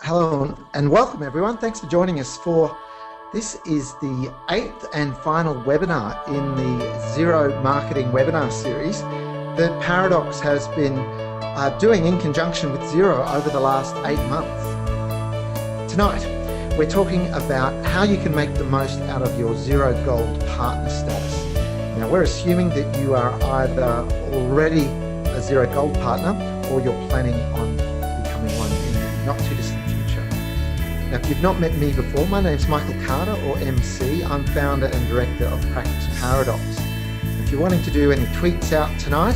Hello and welcome everyone. Thanks for joining us for this is the 8th and final webinar in the Xero Marketing webinar series that Paradox has been doing in conjunction with Xero over the last 8 months. Tonight we're talking about how you can make the most out of your Xero Gold Partner status. Now we're assuming that you are either already a Xero Gold Partner or you're planning on becoming one in the not too distant future. Now, if you've not met me before, my name's Michael Carter, or MC. I'm founder and director of Practice Paradox. If you're wanting to do any tweets out tonight,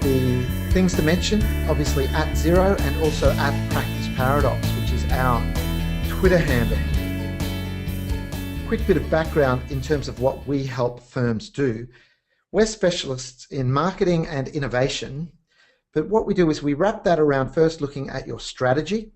the things to mention, obviously at Xero and also at Practice Paradox, which is our Twitter handle. Quick bit of background in terms of what we help firms do. We're specialists in marketing and innovation, but what we do is we wrap that around first looking at your strategy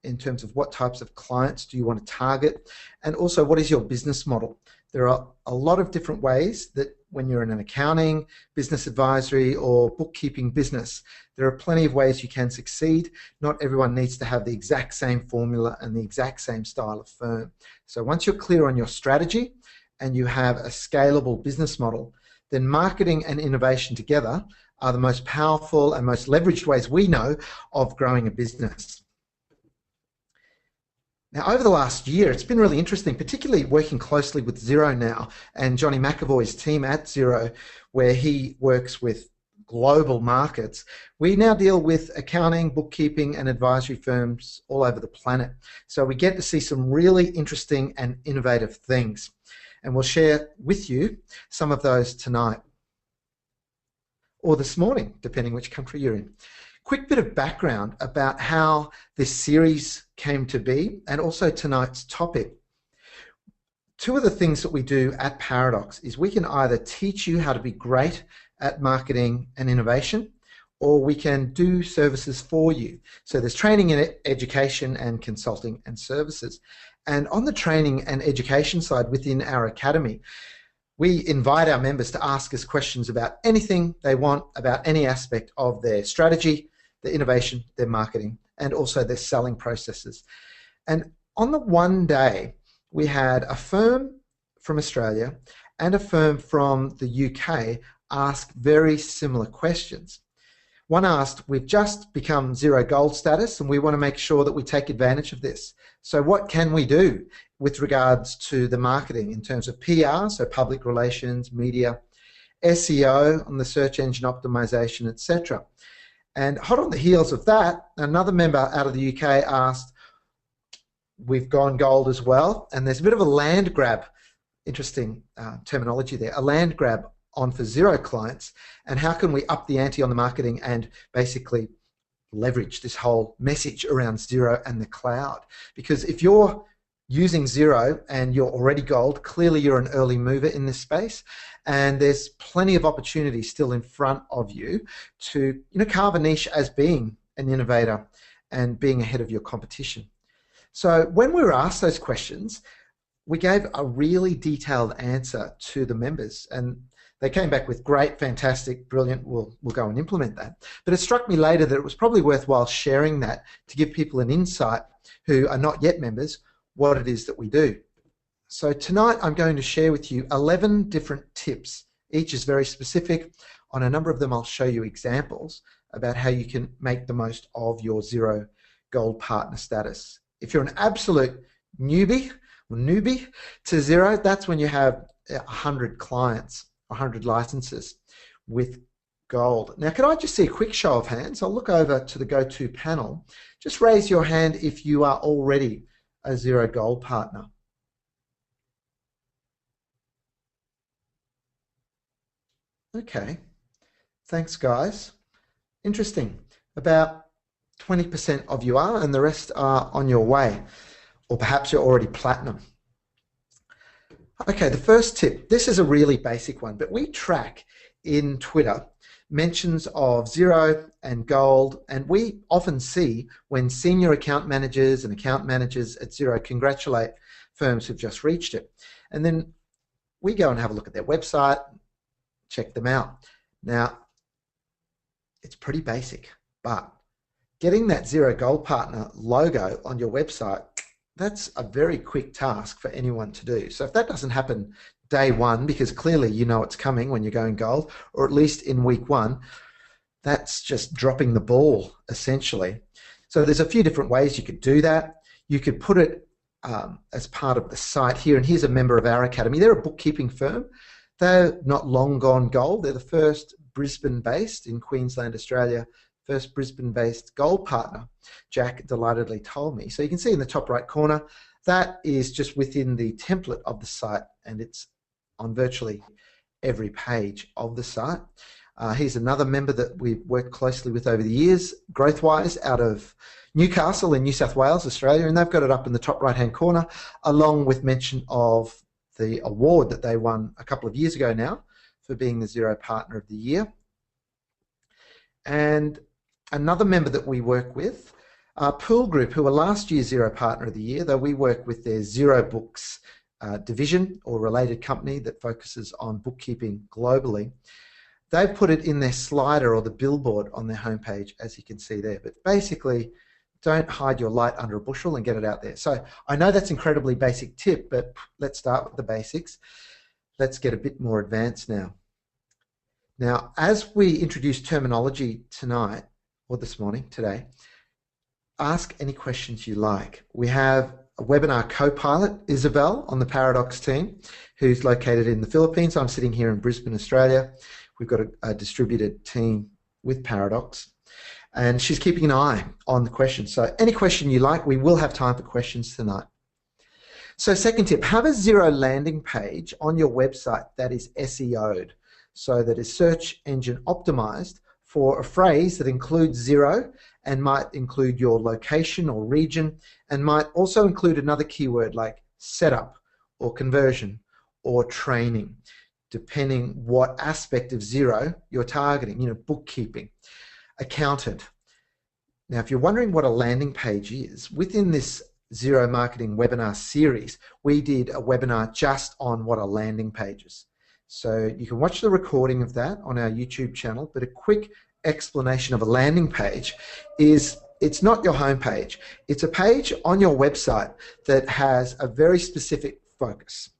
in terms of what types of clients do you want to target, and also what is your business model. There are a lot of different ways that when you're in an accounting, business advisory or bookkeeping business, there are plenty of ways you can succeed. Not everyone needs to have the exact same formula and the exact same style of firm. So once you're clear on your strategy and you have a scalable business model, then marketing and innovation together are the most powerful and most leveraged ways we know of growing a business. Now, over the last year, it's been really interesting, particularly working closely with Xero now and Johnny McAvoy's team at Xero, where he works with global markets. We now deal with accounting, bookkeeping, and advisory firms all over the planet. So we get to see some really interesting and innovative things. And we'll share with you some of those tonight, or this morning, depending which country you're in. Quick bit of background about how this series came to be and also tonight's topic. Two of the things that we do at Paradox is we can either teach you how to be great at marketing and innovation, or we can do services for you. So there's training in education and consulting and services. And on the training and education side within our academy, we invite our members to ask us questions about anything they want, about any aspect of their strategy, their innovation, their marketing, and also their selling processes. And on the one day, we had a firm from Australia and a firm from the UK ask very similar questions. One asked, we've just become Xero Gold status and we want to make sure that we take advantage of this. So what can we do with regards to the marketing in terms of PR, so public relations, media, SEO on the search engine optimization, etc. And hot on the heels of that, another member out of the UK asked, we've gone gold as well, and there's a bit of a land grab, interesting terminology there, a land grab on for Xero clients, and how can we up the ante on the marketing and basically leverage this whole message around Xero and the cloud. Because if you're using Xero and you're already gold, clearly you're an early mover in this space, and there's plenty of opportunity still in front of you to carve a niche as being an innovator and being ahead of your competition. So when we were asked those questions, we gave a really detailed answer to the members, and they came back with great, fantastic, brilliant, we'll go and implement that. But it struck me later that it was probably worthwhile sharing that to give people an insight who are not yet members what it is that we do. So tonight I'm going to share with you 11 different tips. Each is very specific. On a number of them I'll show you examples about how you can make the most of your Xero Gold Partner status. If you're an absolute newbie to Xero, that's when you have 100 clients, 100 licenses with gold. Now, can I just see a quick show of hands? I'll look over to the go-to panel. Just raise your hand if you are already a Xero Gold Partner. Okay, thanks guys. Interesting. About 20% of you are, and the rest are on your way, or perhaps you're already platinum. Okay, the first tip, this is a really basic one, but we track in Twitter mentions of Xero and gold, and we often see when senior account managers and account managers at Xero congratulate firms who've just reached it. And then we go and have a look at their website, check them out. Now, it's pretty basic, but getting that Xero Gold Partner logo on your website, that's a very quick task for anyone to do. So if that doesn't happen day one, because clearly you know it's coming when you're going gold, or at least in week one, that's just dropping the ball, essentially. So there's a few different ways you could do that. You could put it as part of the site here, and here's a member of our academy. They're a bookkeeping firm. They're not long gone gold. They're the first Brisbane-based in Queensland, Australia, first Brisbane-based gold partner, Jack delightedly told me. So you can see in the top right corner, that is just within the template of the site, and it's on virtually every page of the site. Here's another member that we've worked closely with over the years, Growthwise, out of Newcastle in New South Wales, Australia, and they've got it up in the top right-hand corner, along with mention of the award that they won a couple of years ago now for being the Xero Partner of the Year. And another member that we work with, Pool Group, who were last year's Xero Partner of the Year, though we work with their Xero Books division or related company that focuses on bookkeeping globally. They've put it in their slider or the billboard on their homepage, as you can see there. But basically, don't hide your light under a bushel and get it out there. So I know that's an incredibly basic tip, but let's start with the basics. Let's get a bit more advanced now. Now, as we introduce terminology tonight, or this morning, today, ask any questions you like. We have a webinar co-pilot, Isabel, on the Paradox team, who's located in the Philippines. I'm sitting here in Brisbane, Australia. We've got a distributed team with Paradox, and she's keeping an eye on the questions. So any question you like, we will have time for questions tonight. So second tip, have a Xero landing page on your website that is SEO'd, so that is search engine optimized for a phrase that includes Xero and might include your location or region, and might also include another keyword like setup or conversion or training, depending what aspect of Xero you're targeting, bookkeeping, accountant. Now, if you're wondering what a landing page is, within this Xero Marketing webinar series, we did a webinar just on what a landing page is. So you can watch the recording of that on our YouTube channel, but a quick explanation of a landing page is it's not your home page. It's a page on your website that has a very specific focus,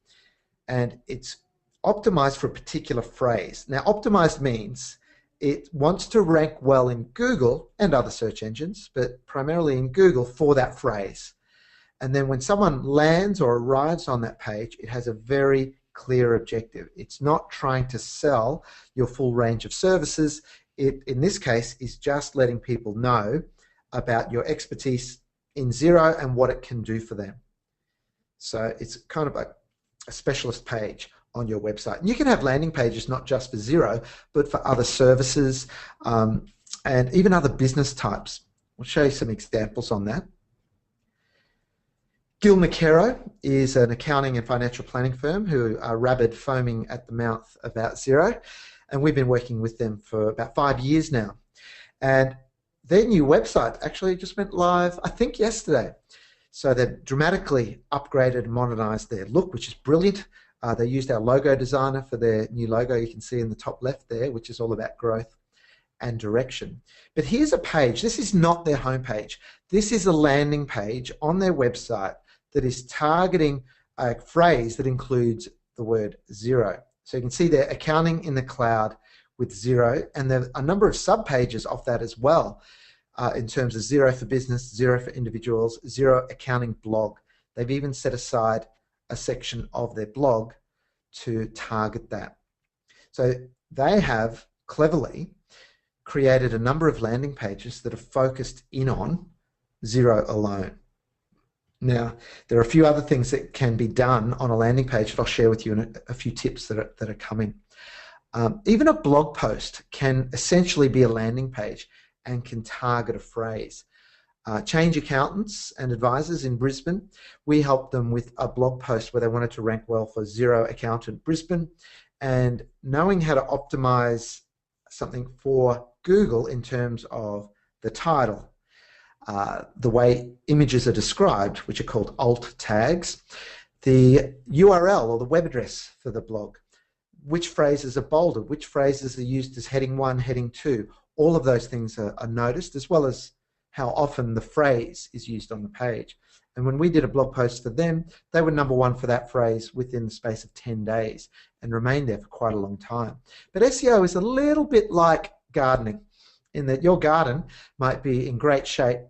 and it's optimized for a particular phrase. Now, optimized means it wants to rank well in Google and other search engines, but primarily in Google for that phrase. And then when someone lands or arrives on that page, it has a very clear objective. It's not trying to sell your full range of services. It, in this case, is just letting people know about your expertise in Xero and what it can do for them. So it's kind of a specialist page on your website. And you can have landing pages not just for Xero, but for other services and even other business types. We'll show you some examples on that. Gil McKerrow is an accounting and financial planning firm who are rabid foaming at the mouth about Xero, and we've been working with them for about 5 years now. And their new website actually just went live, I think, yesterday. So they've dramatically upgraded and modernized their look, which is brilliant. They used our logo designer for their new logo, you can see in the top left there, which is all about growth and direction. But here's a page. This is not their homepage. This is a landing page on their website that is targeting a phrase that includes the word Xero. So you can see there, accounting in the cloud with Xero, and there are a number of sub-pages off that as well in terms of Xero for business, Xero for individuals, Xero accounting blog. They've even set aside a section of their blog to target that. So they have cleverly created a number of landing pages that are focused in on Xero alone. Now, there are a few other things that can be done on a landing page that I'll share with you in a few tips that are coming. Even a blog post can essentially be a landing page and can target a phrase. Change accountants and advisors in Brisbane, we helped them with a blog post where they wanted to rank well for Xero Accountant Brisbane, and knowing how to optimize something for Google in terms of the title, the way images are described, which are called alt tags, the URL or the web address for the blog, which phrases are bolded, which phrases are used as heading 1, heading 2, all of those things are noticed, as well as how often the phrase is used on the page. And when we did a blog post for them, they were #1 for that phrase within the space of 10 days and remained there for quite a long time. But SEO is a little bit like gardening, in that your garden might be in great shape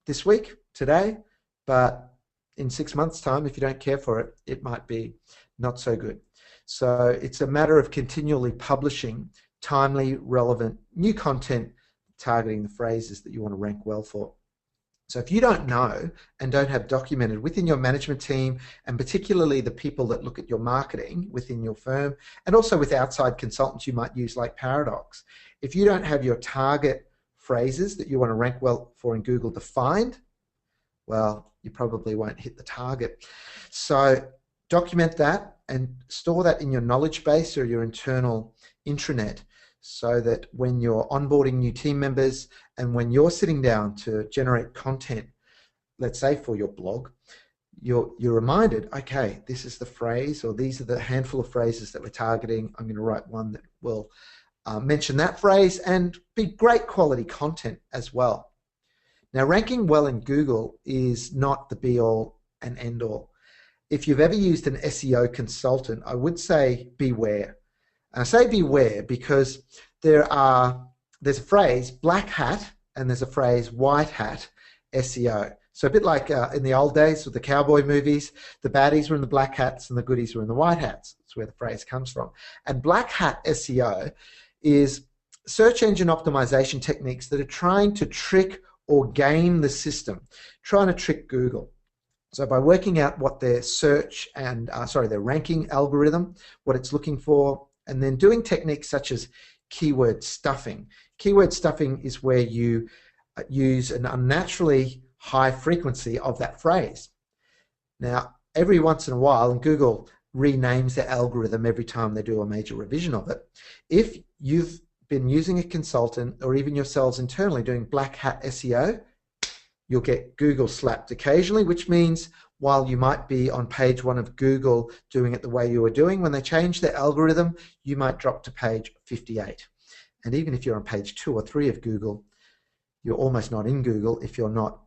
this week, today, but in 6 months' time, if you don't care for it, it might be not so good. So it's a matter of continually publishing timely, relevant, new content targeting the phrases that you want to rank well for. So if you don't know and don't have documented within your management team, and particularly the people that look at your marketing within your firm, and also with outside consultants you might use like Paradox, if you don't have your target phrases that you want to rank well for in Google defined, well, you probably won't hit the target. So document that and store that in your knowledge base or your internal intranet, so that when you're onboarding new team members and when you're sitting down to generate content, let's say for your blog, you're reminded, okay, this is the phrase, or these are the handful of phrases that we're targeting. I'm going to write one that will mention that phrase and be great quality content as well. Now, ranking well in Google is not the be-all and end-all. If you've ever used an SEO consultant, I would say beware. And I say beware because there's a phrase black hat and there's a phrase white hat SEO. So a bit like in the old days with the cowboy movies, the baddies were in the black hats and the goodies were in the white hats. That's where the phrase comes from. And black hat SEO is search engine optimization techniques that are trying to trick or game the system, trying to trick Google. So by working out what their search and their ranking algorithm, what it's looking for, and then doing techniques such as keyword stuffing. Keyword stuffing is where you use an unnaturally high frequency of that phrase. Now, every once in a while, and Google renames their algorithm every time they do a major revision of it, if you've been using a consultant or even yourselves internally doing black hat SEO, you'll get Google slapped occasionally, which means while you might be on page 1 of Google doing it the way you were doing, when they change their algorithm, you might drop to page 58. And even if you're on page 2 or 3 of Google, you're almost not in Google if you're not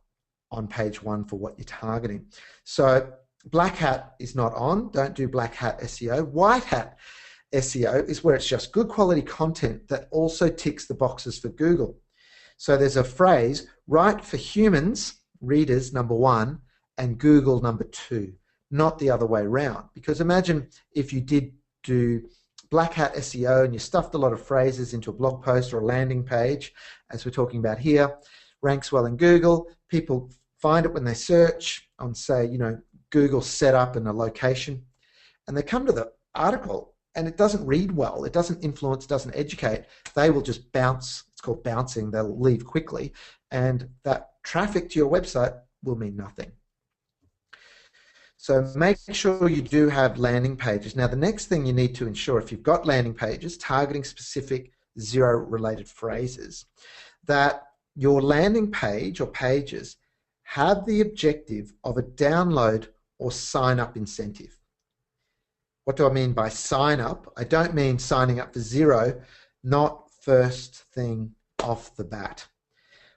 on page 1 for what you're targeting. So black hat is not on. Don't do black hat SEO. White hat SEO is where it's just good quality content that also ticks the boxes for Google. So there's a phrase, right for humans, readers, #1, and Google #2, not the other way around. Because imagine if you did do black hat SEO and you stuffed a lot of phrases into a blog post or a landing page, as we're talking about here, ranks well in Google, people find it when they search on, say, Google setup and a location, and they come to the article and it doesn't read well, it doesn't influence, doesn't educate, they will just bounce. It's called bouncing. They'll leave quickly, and that traffic to your website will mean nothing. So make sure you do have landing pages. Now, the next thing you need to ensure, if you've got landing pages targeting specific Xero-related phrases, that your landing page or pages have the objective of a download or sign-up incentive. What do I mean by sign up? I don't mean signing up for Xero, not first thing off the bat.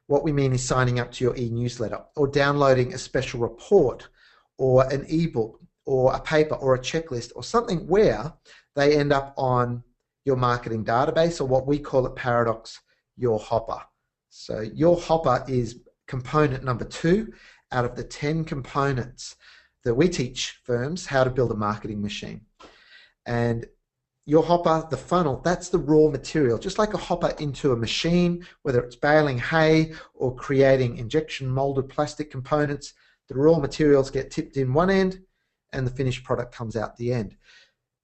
What we mean is signing up to your eNewsletter or downloading a special report or an ebook or a paper or a checklist or something where they end up on your marketing database, or what we call at Paradox, your hopper. So your hopper is component #2 out of the 10 components that we teach firms how to build a marketing machine. And your hopper, the funnel, that's the raw material. Just like a hopper into a machine, whether it's baling hay or creating injection molded plastic components, the raw materials get tipped in one end and the finished product comes out the end.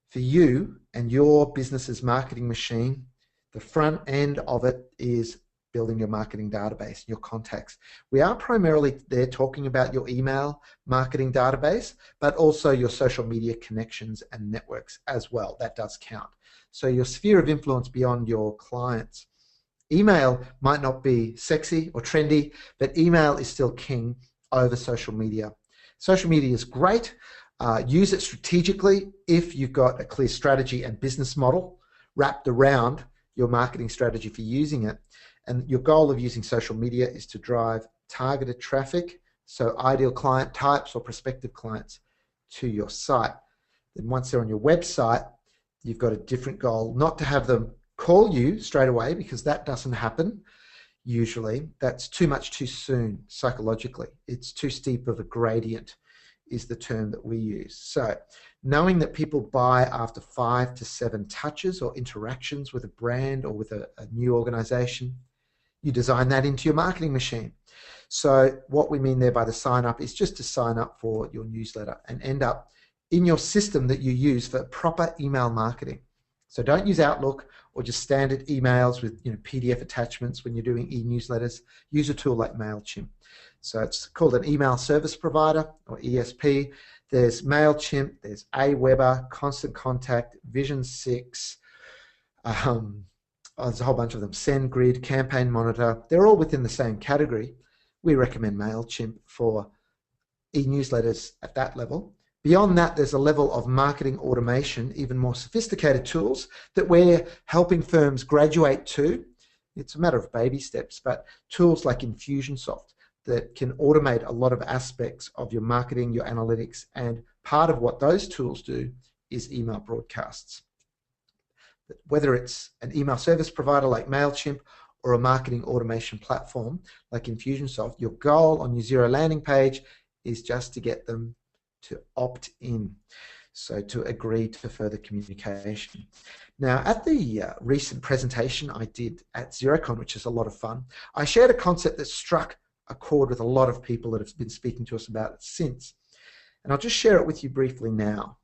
For you and your business's marketing machine, the front end of it is building your marketing database, your contacts. We are primarily there talking about your email marketing database, but also your social media connections and networks as well. That does count. So your sphere of influence beyond your clients. Email might not be sexy or trendy, but email is still king over social media. Social media is great. Use it strategically if you've got a clear strategy and business model wrapped around your marketing strategy for using it. And your goal of using social media is to drive targeted traffic, so ideal client types or prospective clients, to your site. Then once they're on your website, you've got a different goal, not to have them call you straight away, because that doesn't happen usually. That's too much too soon psychologically. It's too steep of a gradient is the term that we use. So knowing that people buy after 5 to 7 touches or interactions with a brand or with a new organization, you design that into your marketing machine. So what we mean there by the sign up is just to sign up for your newsletter and end up in your system that you use for proper email marketing. So don't use Outlook or just standard emails with PDF attachments when you're doing e-newsletters. Use a tool like MailChimp. So it's called an email service provider, or ESP. There's MailChimp, there's Aweber, Constant Contact, Vision 6, there's a whole bunch of them, SendGrid, Campaign Monitor. They're all within the same category. We recommend MailChimp for e-newsletters at that level. Beyond that, there's a level of marketing automation, even more sophisticated tools that we're helping firms graduate to. It's a matter of baby steps, but tools like Infusionsoft that can automate a lot of aspects of your marketing, your analytics, and part of what those tools do is email broadcasts. But whether it's an email service provider like MailChimp or a marketing automation platform like Infusionsoft, your goal on your Xero landing page is just to get them to opt in, so to agree to further communication. Now, at the recent presentation I did at XeroCon, which is a lot of fun, I shared a concept that struck a chord with a lot of people that have been speaking to us about it since. And I'll just share it with you briefly now.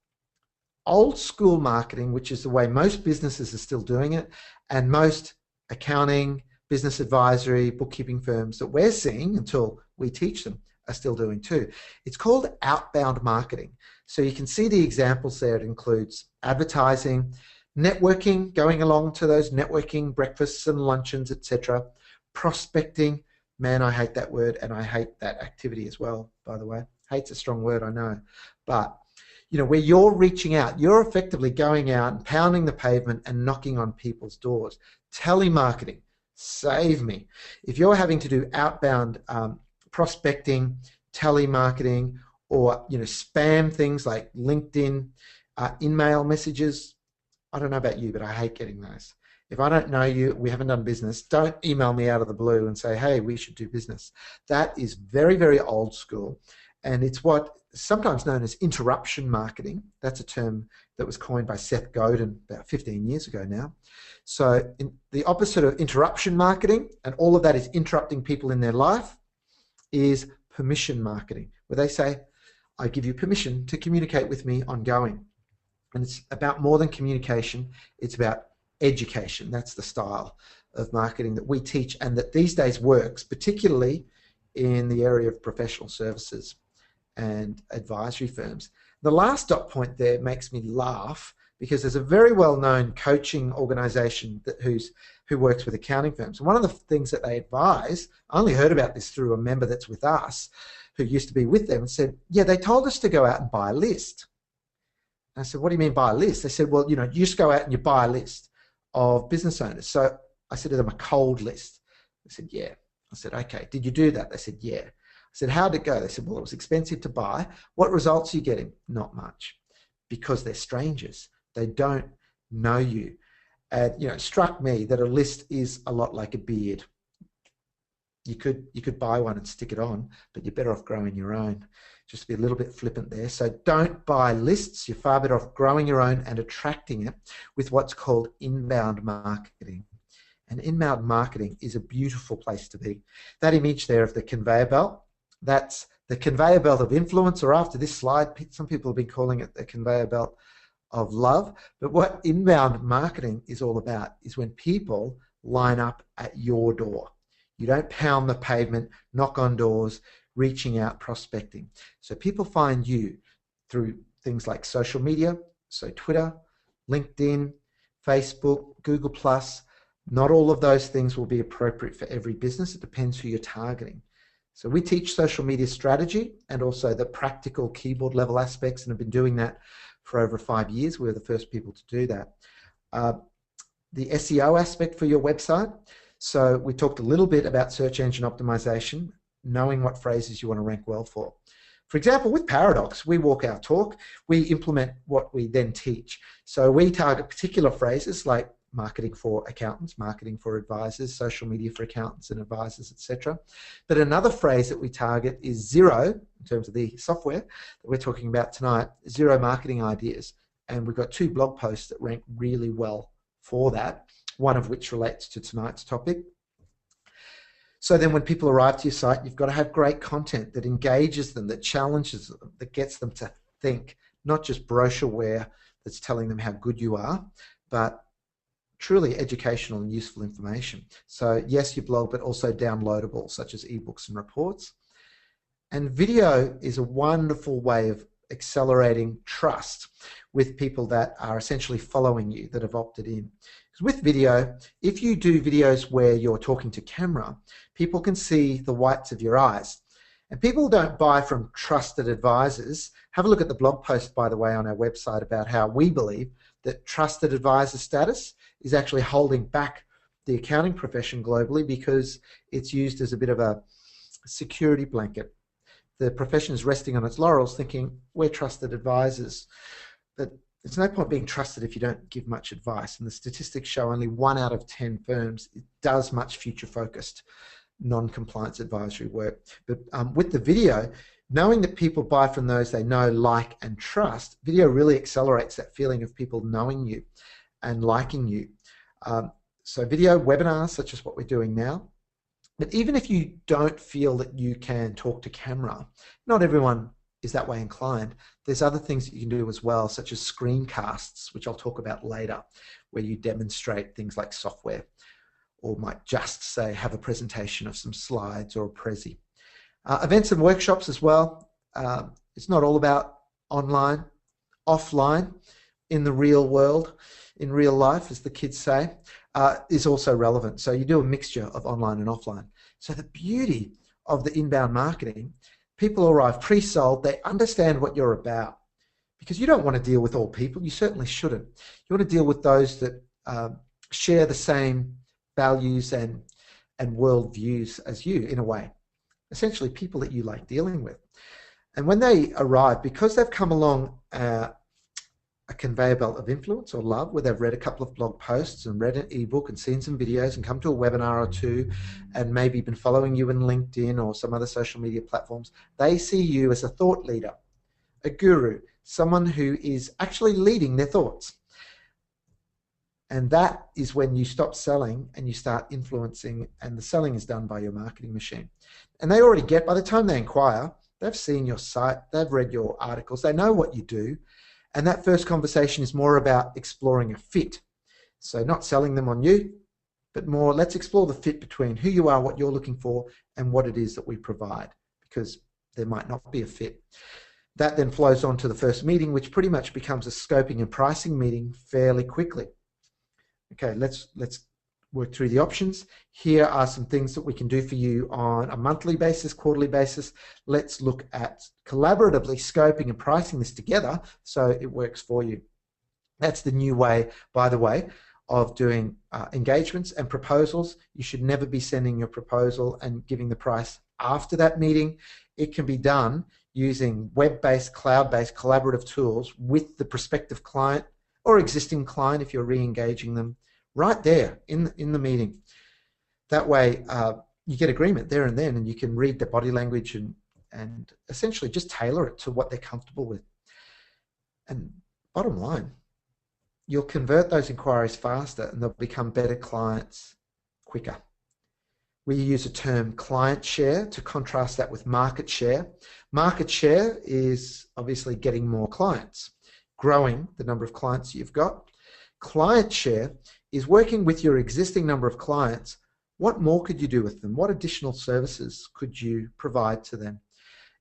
Old school marketing, which is the way most businesses are still doing it, and most accounting, business advisory, bookkeeping firms that we're seeing until we teach them are still doing too. It's called outbound marketing. So you can see the examples there. It includes advertising, networking, going along to those networking breakfasts and luncheons, etc. Prospecting. Man, I hate that word, and I hate that activity as well, by the way. Hate's a strong word, I know. But where you're reaching out, you're effectively going out and pounding the pavement and knocking on people's doors. Telemarketing, save me. If you're having to do outbound prospecting, telemarketing, or spam things like LinkedIn, in-mail messages, I don't know about you, but I hate getting those. If I don't know you, we haven't done business, don't email me out of the blue and say, hey, we should do business. That is very, very old school, and it's what sometimes known as interruption marketing. That's a term that was coined by Seth Godin about 15 years ago now. So the opposite of interruption marketing, and all of that is interrupting people in their life, is permission marketing, where they say, I give you permission to communicate with me ongoing. And it's about more than communication, it's about education. That's the style of marketing that we teach and that these days works, particularly in the area of professional services and advisory firms. The last dot point there makes me laugh because there's a very well-known coaching organization who works with accounting firms. And one of the things that they advise, I only heard about this through a member that's with us who used to be with them, and said, yeah, they told us to go out and buy a list. And I said, what do you mean buy a list? They said, well, you just go out and you buy a list of business owners. So I said to them, a cold list. They said, yeah. I said, okay, did you do that? They said, yeah. I said, how'd it go? They said, well, it was expensive to buy. What results are you getting? Not much, because they're strangers. They don't know you. And it struck me that a list is a lot like a beard. You could buy one and stick it on, but you're better off growing your own. Just to be a little bit flippant there. So don't buy lists. You're far better off growing your own and attracting it with what's called inbound marketing. And inbound marketing is a beautiful place to be. That image there of the conveyor belt, that's the conveyor belt of influence, or after this slide, some people have been calling it the conveyor belt of love. But what inbound marketing is all about is when people line up at your door. You don't pound the pavement, knock on doors, reaching out, prospecting. So people find you through things like social media, so Twitter, LinkedIn, Facebook, Google+. Not all of those things will be appropriate for every business. It depends who you're targeting. So we teach social media strategy and also the practical keyboard level aspects, and have been doing that for over 5 years. We're the first people to do that. The SEO aspect for your website. So we talked a little bit about search engine optimization. knowing what phrases you want to rank well for. For example, with Paradox, we walk our talk, we implement what we then teach. So we target particular phrases like marketing for accountants, marketing for advisors, social media for accountants and advisors, etc. But another phrase that we target is Xero, in terms of the software that we're talking about tonight, Xero marketing ideas. And we've got 2 blog posts that rank really well for that, one of which relates to tonight's topic. So then when people arrive to your site, you've got to have great content that engages them, that challenges them, that gets them to think, not just brochureware that's telling them how good you are, but truly educational and useful information. So yes, your blog, but also downloadable, such as ebooks and reports. And video is a wonderful way of accelerating trust with people that are essentially following you, that have opted in. With video, if you do videos where you're talking to camera, people can see the whites of your eyes. And people don't buy from trusted advisors. Have a look at the blog post, by the way, on our website about how we believe that trusted advisor status is actually holding back the accounting profession globally because it's used as a bit of a security blanket. The profession is resting on its laurels thinking, we're trusted advisors. But there's no point being trusted if you don't give much advice, and the statistics show only 1 out of 10 firms does much future-focused non-compliance advisory work. But with the video, knowing that people buy from those they know, like, and trust, video really accelerates that feeling of people knowing you and liking you. So video webinars, such as what we're doing now. But even if you don't feel that you can talk to camera, not everyone is that way inclined. There's other things that you can do as well, such as screencasts, which I'll talk about later, where you demonstrate things like software, or might just say have a presentation of some slides or a prezi. Events and workshops as well. It's not all about online, offline, in the real world, in real life, as the kids say, is also relevant. So you do a mixture of online and offline. So the beauty of the inbound marketing, people arrive pre-sold, they understand what you're about, because you don't want to deal with all people. You certainly shouldn't. You want to deal with those that share the same values and world views as you, in a way. Essentially people that you like dealing with. And when they arrive, because they've come along a conveyor belt of influence or love, where they've read a couple of blog posts and read an ebook and seen some videos and come to a webinar or 2 and maybe been following you in LinkedIn or some other social media platforms, they see you as a thought leader, a guru, someone who is actually leading their thoughts. And that is when you stop selling and you start influencing, and the selling is done by your marketing machine. And they already get, by the time they inquire, they've seen your site, they've read your articles, they know what you do. And that first conversation is more about exploring a fit. So not selling them on you, but more let's explore the fit between who you are, what you're looking for, and what it is that we provide, because there might not be a fit. That then flows on to the first meeting, which pretty much becomes a scoping and pricing meeting fairly quickly. Okay, let's work through the options. Here are some things that we can do for you on a monthly basis, quarterly basis. Let's look at collaboratively scoping and pricing this together so it works for you. That's the new way, by the way, of doing engagements and proposals. You should never be sending your proposal and giving the price after that meeting. It can be done using web-based, cloud-based collaborative tools with the prospective client or existing client if you're re-engaging them right there in the meeting. That way you get agreement there and then, and you can read the body language and essentially just tailor it to what they're comfortable with. And bottom line, you'll convert those inquiries faster and they'll become better clients quicker. We use a term client share to contrast that with market share. Market share is obviously getting more clients, growing the number of clients you've got. Client share is working with your existing number of clients. What more could you do with them? What additional services could you provide to them?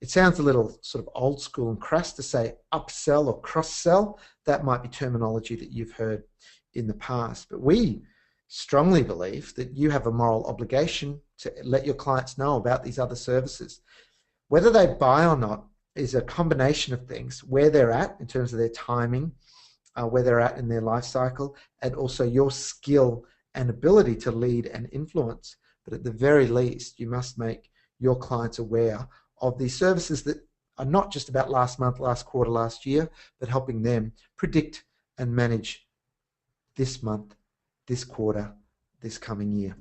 It sounds a little sort of old school and crass to say upsell or cross-sell. That might be terminology that you've heard in the past, but we strongly believe that you have a moral obligation to let your clients know about these other services. Whether they buy or not is a combination of things: where they're at in terms of their timing, where they're at in their life cycle, and also your skill and ability to lead and influence. But at the very least, you must make your clients aware of these services that are not just about last month, last quarter, last year, but helping them predict and manage this month, this quarter, this coming year.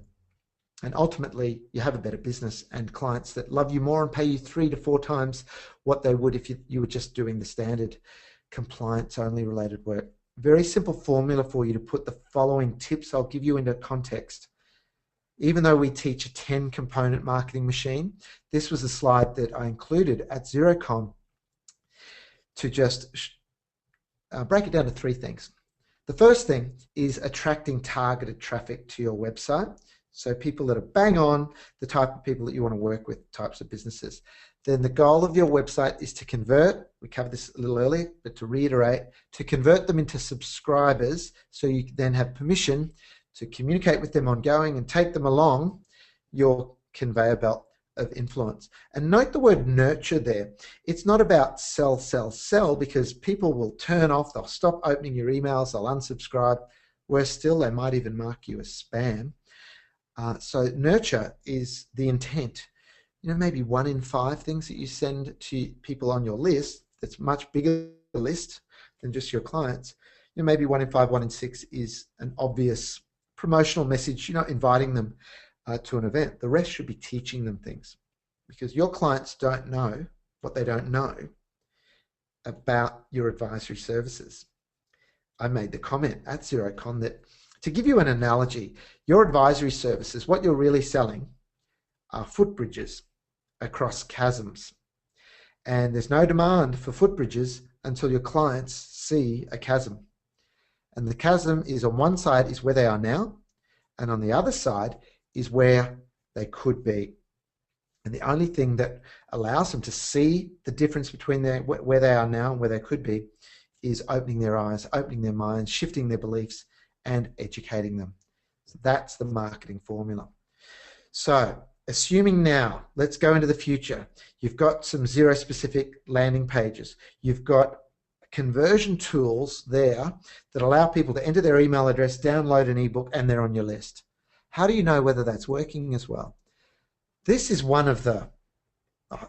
And ultimately, you have a better business and clients that love you more and pay you 3 to 4 times what they would if you were just doing the standard compliance-only related work. Very simple formula for you to put the following tips I'll give you into context. Even though we teach a 10-component marketing machine, this was a slide that I included at XeroCon to just break it down to 3 things. The first thing is attracting targeted traffic to your website. So people that are bang on, the type of people that you want to work with, types of businesses. Then the goal of your website is to convert, we covered this a little earlier, but to reiterate, to convert them into subscribers so you then have permission to communicate with them ongoing and take them along your conveyor belt of influence. And note the word nurture there. It's not about sell, sell, sell, because people will turn off, they'll stop opening your emails, they'll unsubscribe. Worse still, they might even mark you as spam. So nurture is the intent. You know, maybe 1 in 5 things that you send to people on your list, that's much bigger list than just your clients. You know, maybe 1 in 5, 1 in 6 is an obvious promotional message. You're not inviting them to an event. The rest should be teaching them things, because your clients don't know what they don't know about your advisory services. I made the comment at XeroCon that, to give you an analogy, your advisory services, what you're really selling are footbridges across chasms. And there's no demand for footbridges until your clients see a chasm. And the chasm is, on one side is where they are now, and on the other side is where they could be. And the only thing that allows them to see the difference between where they are now and where they could be is opening their eyes, opening their minds, shifting their beliefs, and educating them. So that's the marketing formula. So assuming now, let's go into the future. You've got some Xero-specific landing pages. You've got conversion tools there that allow people to enter their email address, download an ebook, and they're on your list. How do you know whether that's working as well? This is one of the,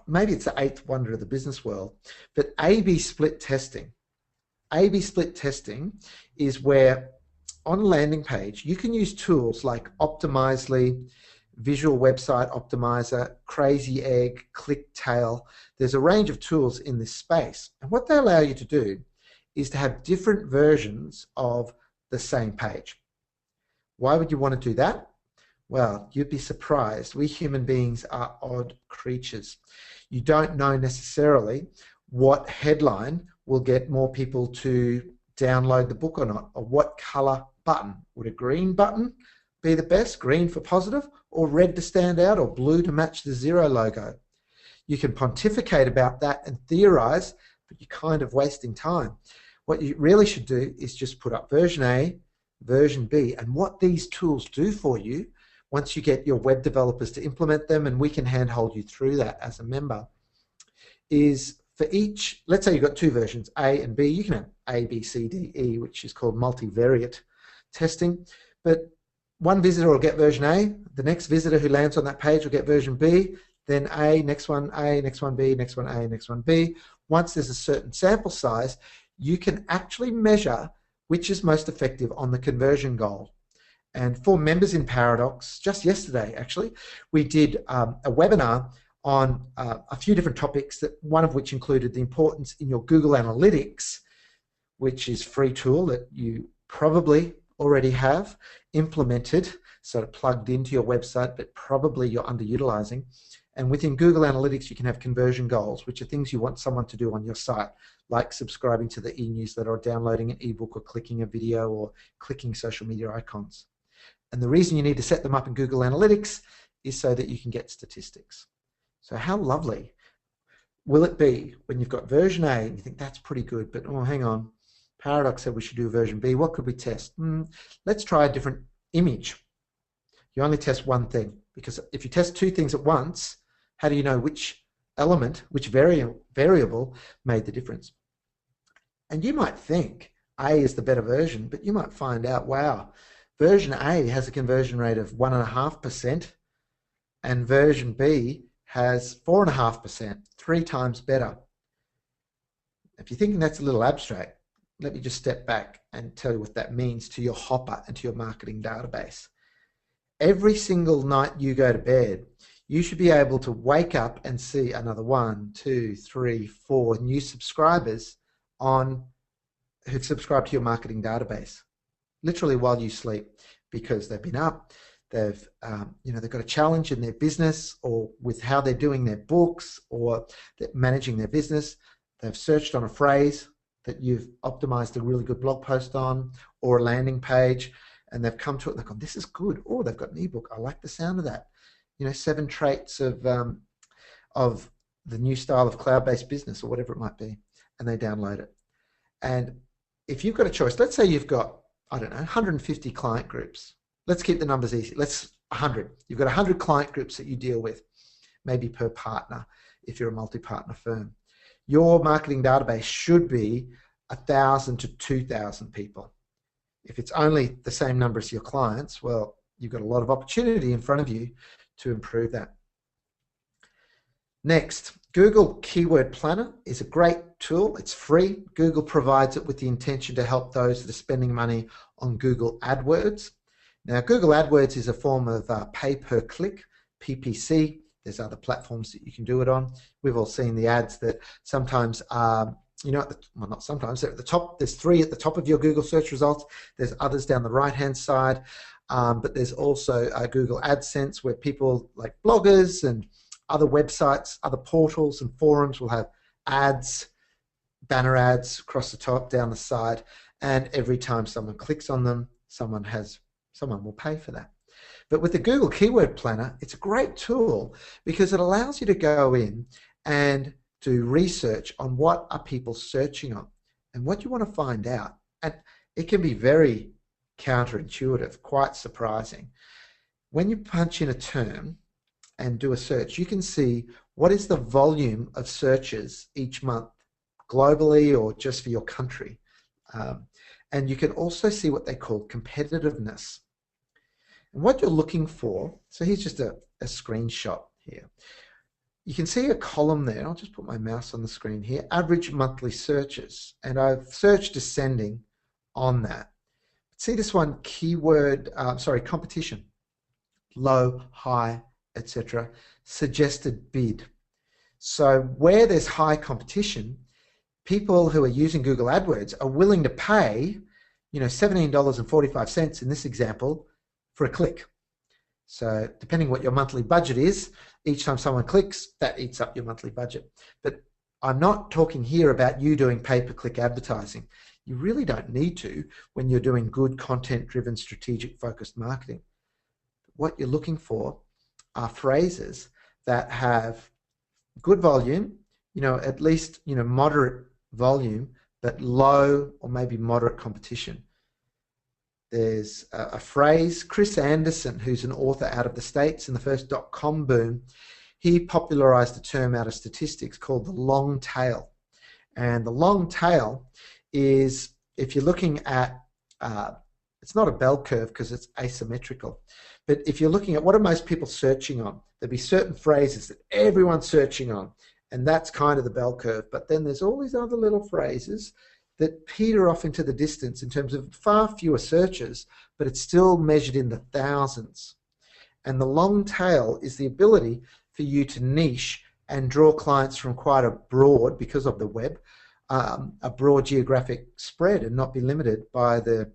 maybe it's the 8th wonder of the business world, but A/B split testing. A/B split testing is where on a landing page, you can use tools like Optimizely, Visual Website Optimizer, Crazy Egg, ClickTail. There's a range of tools in this space. And what they allow you to do is to have different versions of the same page. Why would you want to do that? Well, you'd be surprised. We human beings are odd creatures. You don't know necessarily what headline will get more people to download the book or not, or what color button. Would a green button be the best, green for positive, or red to stand out, or blue to match the Xero logo? You can pontificate about that and theorize, but you're kind of wasting time. What you really should do is just put up version A, version B, and what these tools do for you, once you get your web developers to implement them, and we can handhold you through that as a member, is for each, let's say you've got 2 versions, A and B, you can have A, B, C, D, E, which is called multivariate testing, but one visitor will get version A, the next visitor who lands on that page will get version B, then A, next one B, next one A, next one B. Once there's a certain sample size, you can actually measure which is most effective on the conversion goal. And for members in Paradox, just yesterday actually, we did a webinar on a few different topics, that one of which included the importance in your Google Analytics, which is a free tool that you probably already have implemented, sort of plugged into your website, but probably you're underutilizing. And within Google Analytics, you can have conversion goals, which are things you want someone to do on your site, like subscribing to the eNewsletter, or downloading an ebook, or clicking a video, or clicking social media icons. And the reason you need to set them up in Google Analytics is so that you can get statistics. So how lovely will it be when you've got version A and you think that's pretty good, but oh, hang on, Paradox said we should do version B. What could we test? Let's try a different image. You only test one thing, because if you test 2 things at once, how do you know which element, which variable made the difference? And you might think A is the better version, but you might find out, wow, version A has a conversion rate of 1.5%, and version B has 4.5%, 3 times better. If you're thinking that's a little abstract, let me just step back and tell you what that means to your hopper and to your marketing database. Every single night you go to bed, you should be able to wake up and see another 1, 2, 3, 4 new subscribers who've subscribed to your marketing database, literally while you sleep, because they've been up, they've got a challenge in their business or with how they're doing their books or they're managing their business. They've searched on a phrase that you've optimized a really good blog post on or a landing page, and they've come to it and they've gone, this is good. Oh, they've got an ebook. I like the sound of that. 7 traits of the new style of cloud-based business or whatever it might be, and they download it. And if you've got a choice, let's say you've got, I don't know, 150 client groups. Let's keep the numbers easy. Let's 100. You've got 100 client groups that you deal with, maybe per partner if you're a multi-partner firm. Your marketing database should be 1,000 to 2,000 people. If it's only the same number as your clients, well, you've got a lot of opportunity in front of you to improve that. Next, Google Keyword Planner is a great tool. It's free. Google provides it with the intention to help those that are spending money on Google AdWords. Now, Google AdWords is a form of pay-per-click, PPC. There's other platforms that you can do it on. We've all seen the ads that sometimes are, not sometimes, they're at the top. There's 3 at the top of your Google search results. There's others down the right-hand side. But there's also Google AdSense, where people like bloggers and other websites, other portals and forums will have ads, banner ads across the top, down the side, and every time someone clicks on them, someone will pay for that. But with the Google Keyword Planner, it's a great tool because it allows you to go in and do research on what are people searching on and what you want to find out. And it can be very counterintuitive, quite surprising. When you punch in a term and do a search, you can see what is the volume of searches each month, globally or just for your country. And you can also see what they call competitiveness. And what you're looking for, so here's just a screenshot here. You can see a column there. I'll just put my mouse on the screen here, average monthly searches. And I've searched descending on that. See this one, competition, low, high, etc., suggested bid. So where there's high competition, people who are using Google AdWords are willing to pay, $17.45 in this example for a click. So depending what your monthly budget is, each time someone clicks, that eats up your monthly budget. But I'm not talking here about you doing pay-per-click advertising. You really don't need to when you're doing good content-driven, strategic, focused marketing. What you're looking for are phrases that have good volume, at least, moderate volume, but low or maybe moderate competition. There's a phrase, Chris Anderson, who's an author out of the States in the first .com boom, he popularized a term out of statistics called the long tail. And the long tail is, if you're looking at, it's not a bell curve because it's asymmetrical, but if you're looking at what are most people searching on, there'll be certain phrases that everyone's searching on, and that's kind of the bell curve. But then there's all these other little phrases that peter off into the distance in terms of far fewer searches, but it's still measured in the thousands. And the long tail is the ability for you to niche and draw clients from quite a broad, because of the web, a broad geographic spread and not be limited by the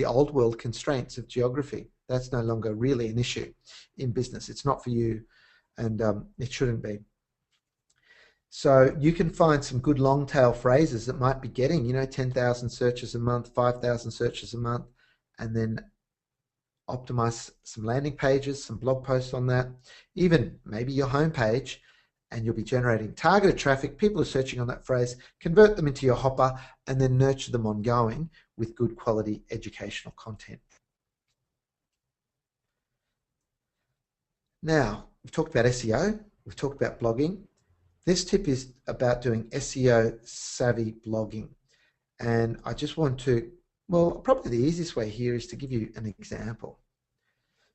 old world constraints of geography. That's no longer really an issue in business. It's not for you, and it shouldn't be. So you can find some good long tail phrases that might be getting, 10,000 searches a month, 5,000 searches a month, and then optimize some landing pages, some blog posts on that, even maybe your homepage, and you'll be generating targeted traffic. People are searching on that phrase, convert them into your hopper, and then nurture them ongoing with good quality educational content. Now, we've talked about SEO, we've talked about blogging. This tip is about doing SEO-savvy blogging. And I just want to, probably the easiest way here is to give you an example.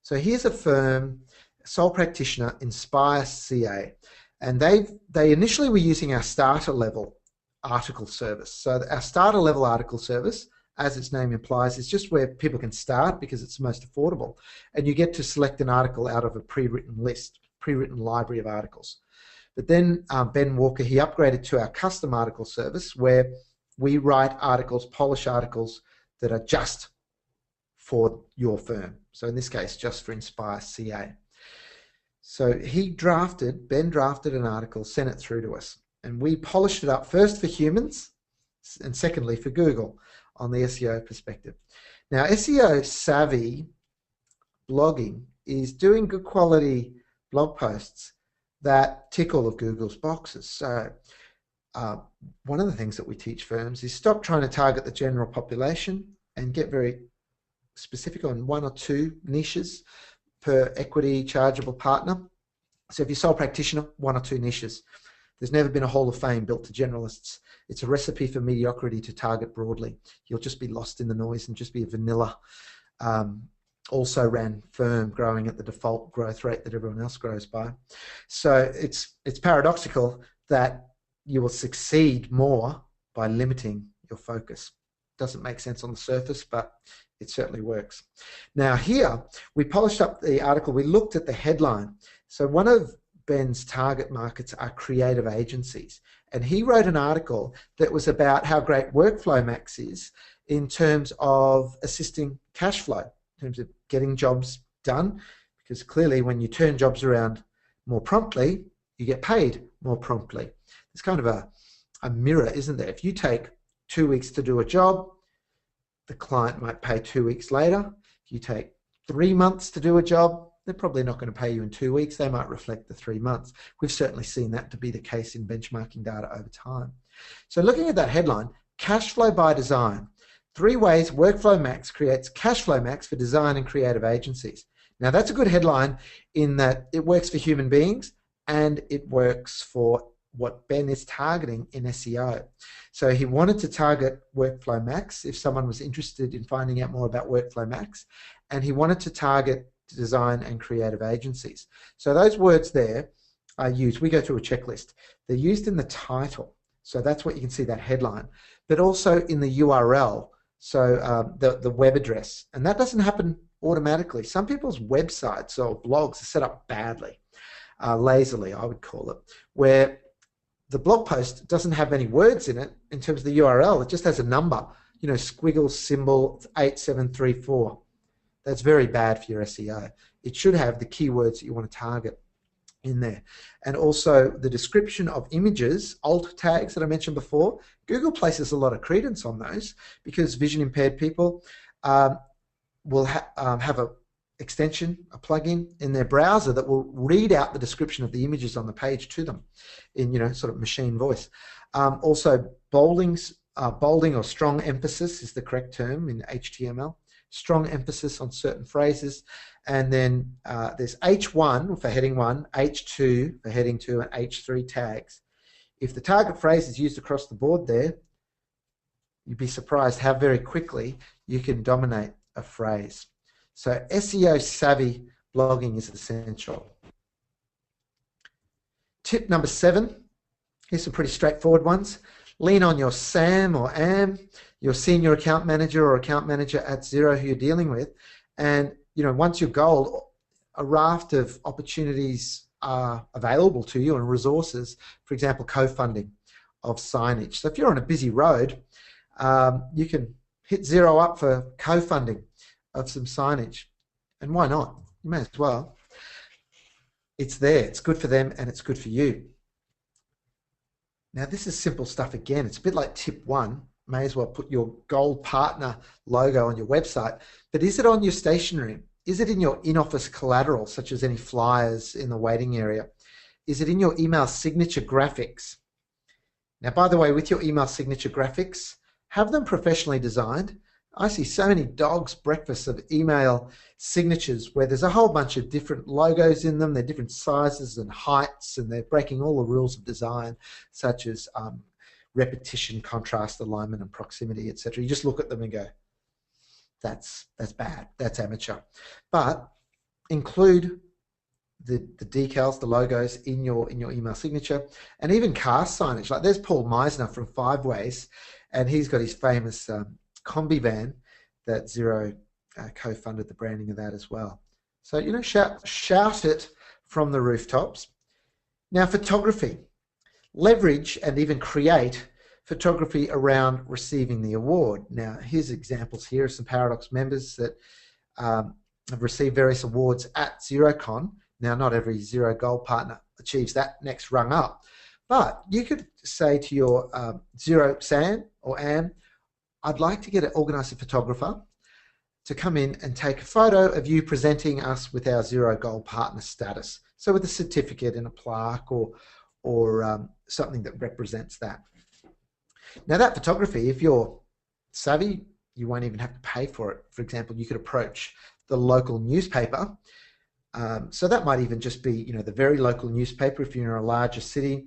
So here's a firm sole practitioner, Inspire CA, and they initially were using our starter level article service. So our starter level article service, as its name implies, is just where people can start because it's the most affordable, and you get to select an article out of a pre-written list, pre-written library of articles. But then Ben Walker, he upgraded to our custom article service where we write articles, polish articles that are just for your firm. So in this case, just for Inspire CA. So Ben drafted an article, sent it through to us, and we polished it up first for humans and secondly for Google on the SEO perspective. Now, SEO-savvy blogging is doing good quality blog posts that tick all of Google's boxes. So one of the things that we teach firms is stop trying to target the general population and get very specific on one or two niches per equity chargeable partner. So if you're sole practitioner, one or two niches. There's never been a hall of fame built to generalists. It's a recipe for mediocrity to target broadly. You'll just be lost in the noise and just be a vanilla also ran firm growing at the default growth rate that everyone else grows by. So it's paradoxical that you will succeed more by limiting your focus. Doesn't make sense on the surface, but it certainly works. Now here, we polished up the article, we looked at the headline. So one of Ben's target markets are creative agencies, and he wrote an article that was about how great Workflow Max is in terms of assisting cash flow, in terms of getting jobs done, because clearly when you turn jobs around more promptly, you get paid more promptly. It's kind of a mirror, isn't there? If you take 2 weeks to do a job, the client might pay 2 weeks later. If you take 3 months to do a job, they're probably not going to pay you in 2 weeks. They might reflect the 3 months. We've certainly seen that to be the case in benchmarking data over time. So looking at that headline, cash flow by design. 3 ways Workflow Max creates cash flow max for design and creative agencies. Now that's a good headline in that it works for human beings and it works for what Ben is targeting in SEO. So he wanted to target Workflow Max if someone was interested in finding out more about Workflow Max, and he wanted to target design and creative agencies. So those words there are used. We go through a checklist. They're used in the title. So that's what you can see, that headline, but also in the URL. So the web address, and that doesn't happen automatically. Some people's websites or blogs are set up badly, lazily I would call it, where the blog post doesn't have any words in it in terms of the URL. It just has a number, you know, squiggle symbol 8734. That's very bad for your SEO. It should have the keywords that you want to target in there. And also the description of images, alt tags that I mentioned before. Google places a lot of credence on those because vision impaired people will have a extension, a plugin in their browser that will read out the description of the images on the page to them in, you know, sort of machine voice. Also bolding or strong emphasis is the correct term in HTML. Strong emphasis on certain phrases, and then there's H1 for heading 1, H2 for heading 2, and H3 tags. If the target phrase is used across the board there, you'd be surprised how very quickly you can dominate a phrase. So SEO-savvy blogging is essential. Tip number 7, here's some pretty straightforward ones. Lean on your SAM or AM, your senior account manager or account manager at Xero who you're dealing with, and you know, once you're gold, a raft of opportunities are available to you and resources. For example, co-funding of signage. So if you're on a busy road, you can hit Xero up for co-funding of some signage, and why not? You may as well. It's there. It's good for them and it's good for you. Now this is simple stuff again. It's a bit like tip 1. May as well put your Gold Partner logo on your website. But is it on your stationery? Is it in your in-office collateral, such as any flyers in the waiting area? Is it in your email signature graphics? Now, by the way, with your email signature graphics, have them professionally designed. I see so many dogs' breakfasts of email signatures where there's a whole bunch of different logos in them. They're different sizes and heights, and they're breaking all the rules of design, such as repetition, contrast, alignment, and proximity, etc. You just look at them and go, that's bad, that's amateur. But include the decals, the logos in your email signature, and even cast signage. Like there's Paul Meisner from 5 Ways, and he's got his famous combi van that Xero co-funded the branding of that as well. So, you know, shout it from the rooftops. Now, photography. Leverage and even create photography around receiving the award. Now, here's examples here of some Paradox members that have received various awards at XeroCon. Now, not every Xero Gold partner achieves that next rung up, but you could say to your Xero Sam or Am, I'd like to organised a photographer to come in and take a photo of you presenting us with our Xero Gold Partner status. So with a certificate and a plaque or something that represents that. Now that photography, if you're savvy, you won't even have to pay for it. For example, you could approach the local newspaper. So that might even just be, you know, the very local newspaper if you're in a larger city.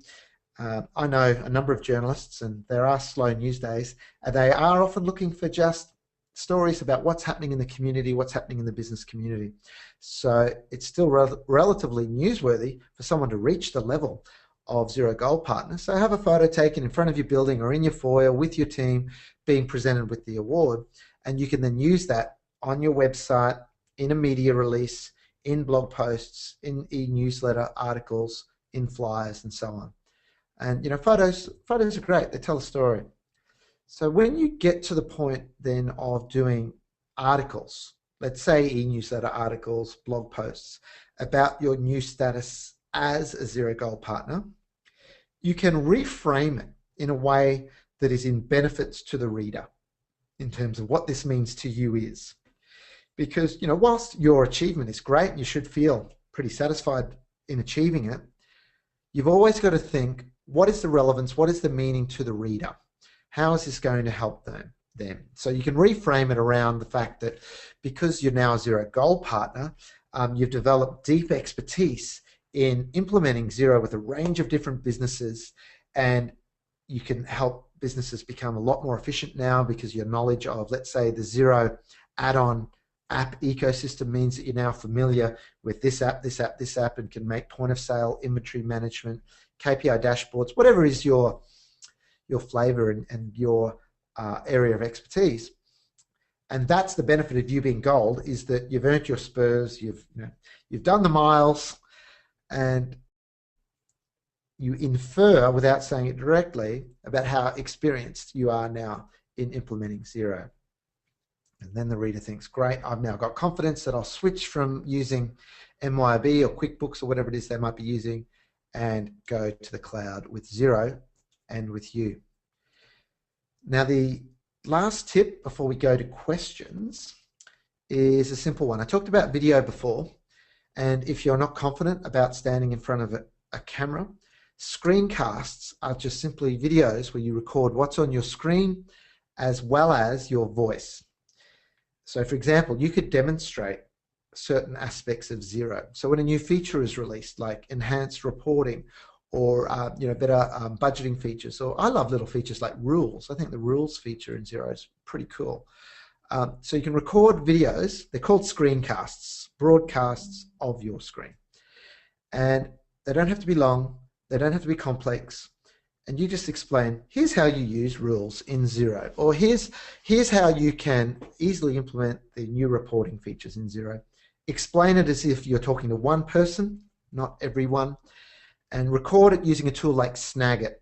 I know a number of journalists, and there are slow news days, and they are often looking for just stories about what's happening in the community, what's happening in the business community. So it's still relatively newsworthy for someone to reach the level of Xero Gold Partner. So have a photo taken in front of your building or in your foyer with your team being presented with the award, and you can then use that on your website, in a media release, in blog posts, in eNewsletter articles, in flyers, and so on. And you know, photos are great. They tell a story. So when you get to the point then of doing articles, let's say eNewsletter articles, blog posts about your new status as a Xero Gold partner, you can reframe it in a way that is in benefits to the reader in terms of what this means to you is. Because, you know, whilst your achievement is great and you should feel pretty satisfied in achieving it, you've always got to think, what is the relevance, what is the meaning to the reader? How is this going to help them? So you can reframe it around the fact that because you're now a Xero Gold partner, you've developed deep expertise in implementing Xero with a range of different businesses, and you can help businesses become a lot more efficient now because your knowledge of, let's say, the Xero add-on app ecosystem means that you're now familiar with this app, this app, this app, and can make point of sale, inventory management, KPI dashboards, whatever is your flavor and your area of expertise. And that's the benefit of you being gold, is that you've earned your spurs, you've done the miles, and you infer, without saying it directly, about how experienced you are now in implementing Xero. And then the reader thinks, great, I've now got confidence that I'll switch from using MYOB or QuickBooks or whatever it is they might be using and go to the cloud with Xero and with you. Now the last tip before we go to questions is a simple one. I talked about video before, and if you're not confident about standing in front of a camera, screencasts are just simply videos where you record what's on your screen as well as your voice. So for example, you could demonstrate certain aspects of Xero. So when a new feature is released, like enhanced reporting or better budgeting features, or I love little features like rules. I think the rules feature in Xero is pretty cool. So you can record videos. They're called screencasts, broadcasts of your screen. And they don't have to be long. They don't have to be complex. And you just explain, here's how you use rules in Xero, or here's how you can easily implement the new reporting features in Xero. Explain it as if you're talking to one person, not everyone, and record it using a tool like Snagit.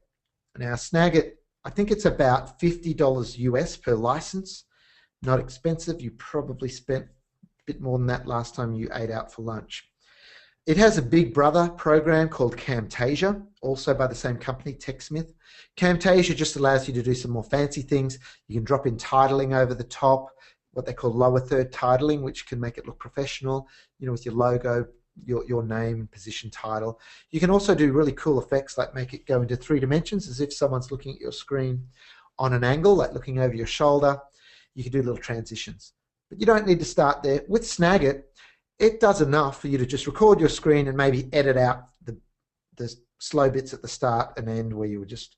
Now Snagit, I think it's about $50 US per license. Not expensive. You probably spent a bit more than that last time you ate out for lunch. It has a big brother program called Camtasia, also by the same company, TechSmith. Camtasia just allows you to do some more fancy things. You can drop in titling over the top, what they call lower third titling, which can make it look professional, with your logo, your name, position, title. You can also do really cool effects like make it go into 3 dimensions as if someone's looking at your screen on an angle, like looking over your shoulder. You can do little transitions. But you don't need to start there. With Snagit, it does enough for you to just record your screen and maybe edit out the slow bits at the start and end where you were just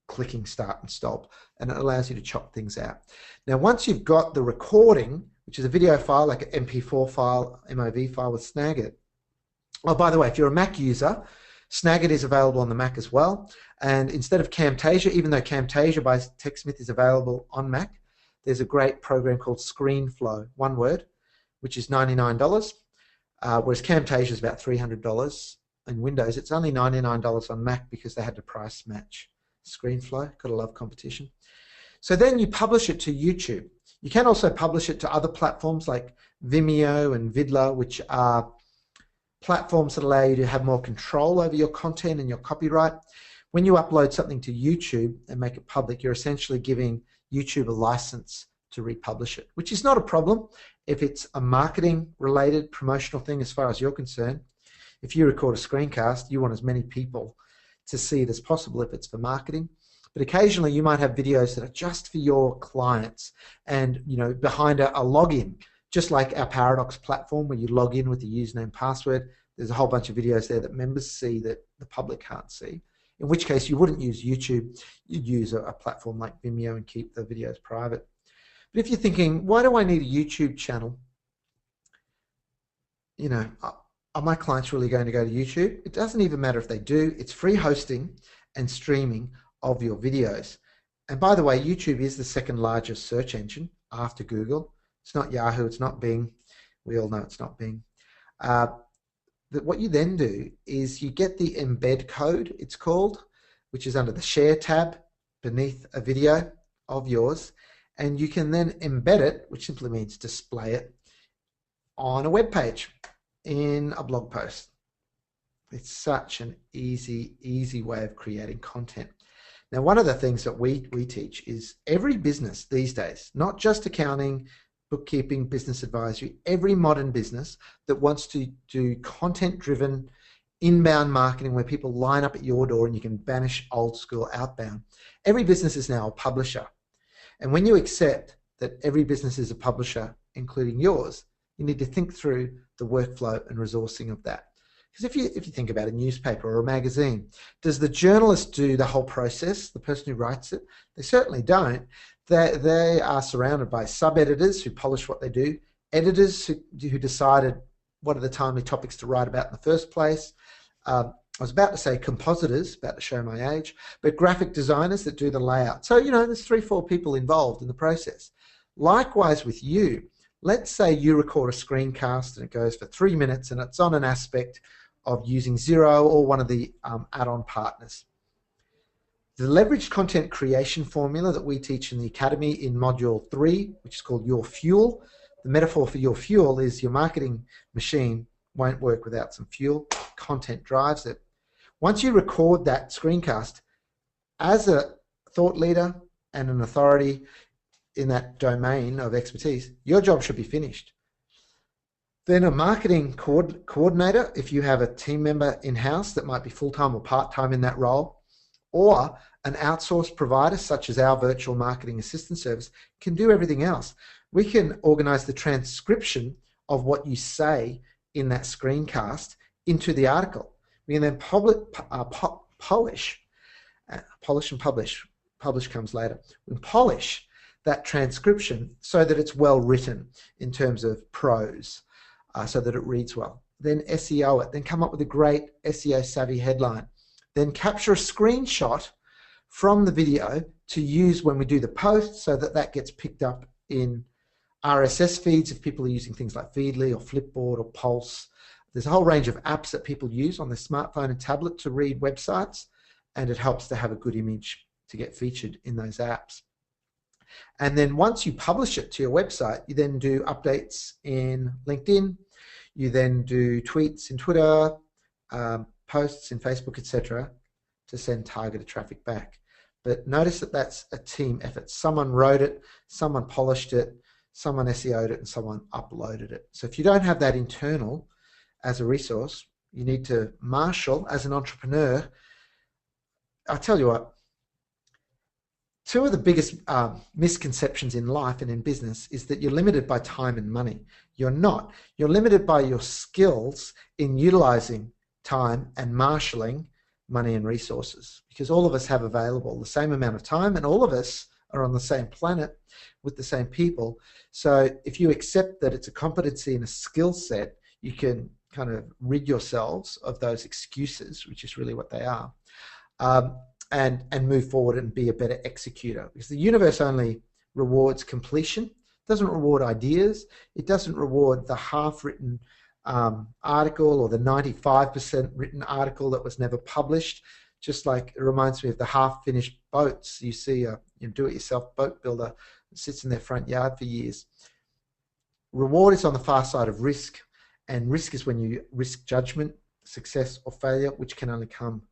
clicking start and stop, and it allows you to chop things out. Now once you've got the recording, which is a video file like an MP4 file, MOV file with Snagit, Oh, by the way, if you're a Mac user, Snagit is available on the Mac as well. And instead of Camtasia, even though Camtasia by TechSmith is available on Mac, there's a great program called ScreenFlow, one word, which is $99, whereas Camtasia is about $300 in Windows. It's only $99 on Mac because they had to price match ScreenFlow. Gotta love competition. So then you publish it to YouTube. You can also publish it to other platforms like Vimeo and Vidler, which are platforms that allow you to have more control over your content and your copyright. When you upload something to YouTube and make it public, you're essentially giving YouTube a license to republish it, which is not a problem if it's a marketing related promotional thing as far as you're concerned. If you record a screencast, you want as many people to see it as possible if it's for marketing. But occasionally you might have videos that are just for your clients and, you know, behind a login, just like our Paradox platform where you log in with the username and password. There's a whole bunch of videos there that members see that the public can't see, in which case you wouldn't use YouTube. You'd use a platform like Vimeo and keep the videos private. But if you're thinking, why do I need a YouTube channel? You know, are my clients really going to go to YouTube? It doesn't even matter if they do. It's free hosting and streaming of your videos. And by the way, YouTube is the second largest search engine after Google. It's not Yahoo, it's not Bing. We all know it's not Bing. What you then do is you get the embed code, it's called, which is under the share tab beneath a video of yours, and you can then embed it, which simply means display it, on a web page in a blog post. It's such an easy way of creating content. Now, one of the things that we teach is every business these days, not just accounting, bookkeeping, business advisory, every modern business that wants to do content-driven inbound marketing where people line up at your door and you can banish old school outbound. Every business is now a publisher. And when you accept that every business is a publisher, including yours, you need to think through the workflow and resourcing of that. Because if you think about a newspaper or a magazine, does the journalist do the whole process, the person who writes it? They certainly don't. They are surrounded by sub-editors who polish what they do, editors who decided what are the timely topics to write about in the first place. I was about to say compositors, about to show my age, but graphic designers that do the layout. So, you know, there's 3-4 people involved in the process. Likewise with you, let's say you record a screencast and it goes for 3 minutes and it's on an aspect of using Xero or one of the add-on partners. The leveraged content creation formula that we teach in the Academy in Module 3, which is called Your Fuel. The metaphor for your fuel is your marketing machine won't work without some fuel. Content drives it. Once you record that screencast, as a thought leader and an authority in that domain of expertise, your job should be finished. Then a marketing coordinator, if you have a team member in-house that might be full-time or part-time in that role, or an outsourced provider such as our virtual marketing assistance service, can do everything else. We can organize the transcription of what you say in that screencast into the article. We can then polish and publish. Publish comes later. We polish that transcription so that it's well written in terms of prose, so that it reads well. Then SEO it, then come up with a great SEO-savvy headline. Then capture a screenshot from the video to use when we do the post so that that gets picked up in RSS feeds if people are using things like Feedly or Flipboard or Pulse. There's a whole range of apps that people use on their smartphone and tablet to read websites, and it helps to have a good image to get featured in those apps. And then once you publish it to your website, you then do updates in LinkedIn, you then do tweets in Twitter, posts in Facebook, etc., to send targeted traffic back. But notice that that's a team effort. Someone wrote it, someone polished it, someone SEO'd it, and someone uploaded it. So if you don't have that internal as a resource, you need to marshal as an entrepreneur. I'll tell you what, two of the biggest misconceptions in life and in business is that you're limited by time and money. You're not. You're limited by your skills in utilizing time and marshalling money and resources, because all of us have available the same amount of time and all of us are on the same planet with the same people. So if you accept that it's a competency and a skill set, you can kind of rid yourselves of those excuses, which is really what they are, and move forward and be a better executor. Because the universe only rewards completion, it doesn't reward ideas, it doesn't reward the half-written article or the 95% written article that was never published. Just like it reminds me of the half-finished boats. You see a do-it-yourself boat builder that sits in their front yard for years. Reward is on the far side of risk, and risk is when you risk judgment, success or failure, which can only come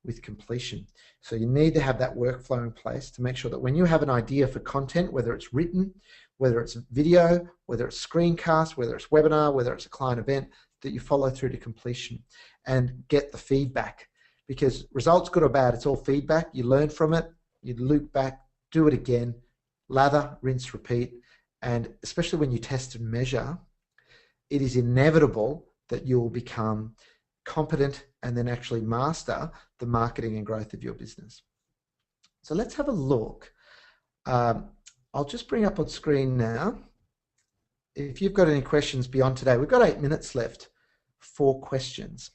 with completion. So you need to have that workflow in place to make sure that when you have an idea for content, whether it's written, whether it's video, whether it's screencast, whether it's webinar, whether it's a client event, that you follow through to completion and get the feedback. Because results, good or bad, it's all feedback. You learn from it, you loop back, do it again, lather, rinse, repeat. And especially when you test and measure, it is inevitable that you'll become competent and then actually master the marketing and growth of your business. So let's have a look. I'll just bring up on screen now. If you've got any questions beyond today, we've got 8 minutes left for questions.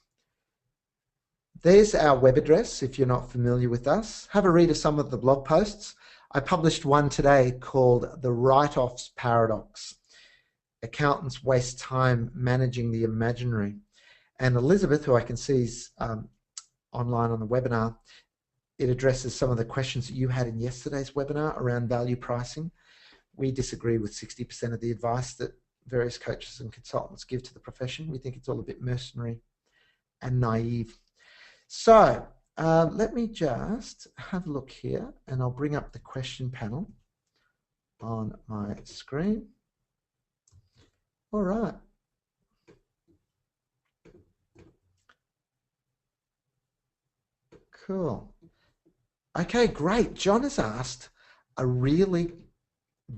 There's our web address if you're not familiar with us. Have a read of some of the blog posts. I published one today called The Write-Offs Paradox. Accountants waste time managing the imaginary. And Elizabeth, who I can see is online on the webinar, it addresses some of the questions that you had in yesterday's webinar around value pricing. We disagree with 60% of the advice that various coaches and consultants give to the profession. We think it's all a bit mercenary and naive. So let me just have a look here, and I'll bring up the question panel on my screen. All right. Cool. Okay, great. John has asked a really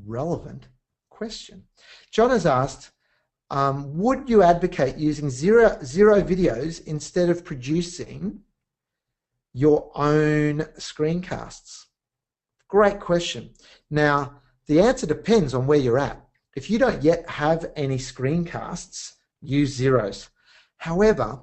relevant question. John has asked, would you advocate using Xero videos instead of producing your own screencasts? Great question. Now, the answer depends on where you're at. If you don't yet have any screencasts, use Xero's. However,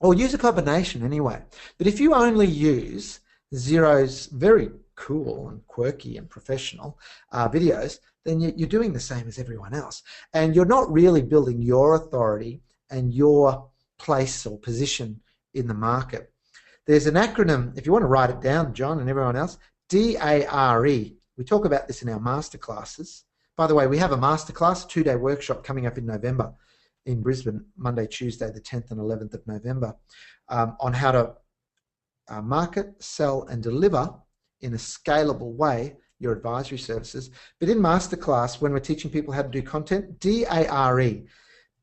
or use a combination anyway. But if you only use Xero's very cool and quirky and professional videos, then you're doing the same as everyone else. And you're not really building your authority and your place or position in the market. There's an acronym, if you want to write it down, John and everyone else, DARE. We talk about this in our masterclasses. By the way, we have a masterclass, a 2-day workshop coming up in November in Brisbane, Monday, Tuesday, the 10th and 11th of November, on how to market, sell and deliver in a scalable way your advisory services. But in masterclass, when we're teaching people how to do content, DARE,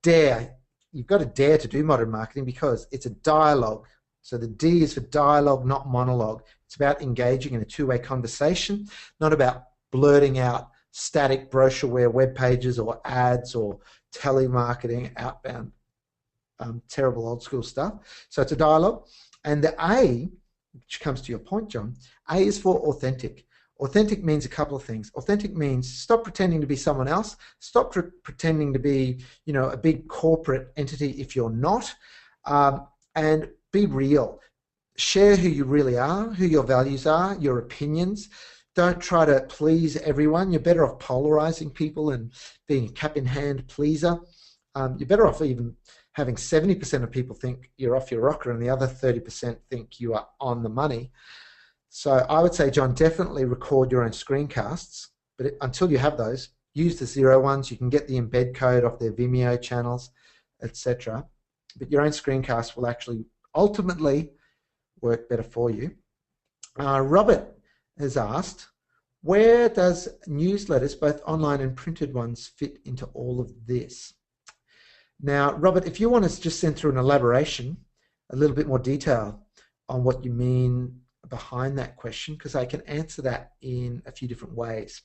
dare. You've got to dare to do modern marketing because it's a dialogue. So the D is for dialogue, not monologue. It's about engaging in a two-way conversation, not about blurting out static brochureware web pages or ads or telemarketing, outbound, terrible old school stuff. So it's a dialogue. And the A, which comes to your point, John, A is for authentic. Authentic means a couple of things. Authentic means stop pretending to be someone else. Stop pretending to be, a big corporate entity if you're not, and be real. Share who you really are, who your values are, your opinions. Don't try to please everyone. You're better off polarizing people and being a cap-in-hand pleaser. You're better off even having 70% of people think you're off your rocker and the other 30% think you are on the money. So I would say, John, definitely record your own screencasts, but until you have those, use the Xero ones. You can get the embed code off their Vimeo channels, etc. But your own screencast will actually ultimately work better for you. Robert has asked, where does newsletters, both online and printed ones, fit into all of this? Now, Robert, if you want to just send through an elaboration, a little bit more detail on what you mean behind that question, because I can answer that in a few different ways.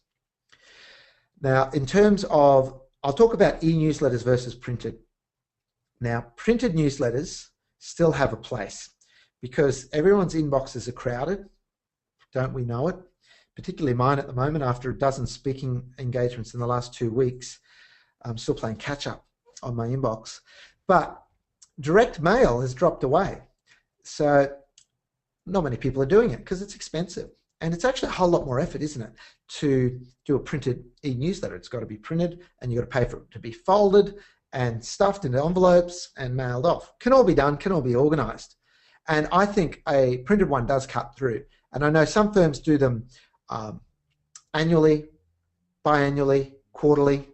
Now, in terms of, I'll talk about e-newsletters versus printed. Now, printed newsletters still have a place because everyone's inboxes are crowded, don't we know it? Particularly mine at the moment after a dozen speaking engagements in the last 2 weeks. I'm still playing catch up on my inbox. But direct mail has dropped away. So not many people are doing it because it's expensive. And it's actually a whole lot more effort, isn't it, to do a printed e-newsletter. It's got to be printed and you've got to pay for it to be folded and stuffed into envelopes and mailed off. Can all be done, can all be organised. And I think a printed one does cut through. And I know some firms do them annually, biannually, quarterly.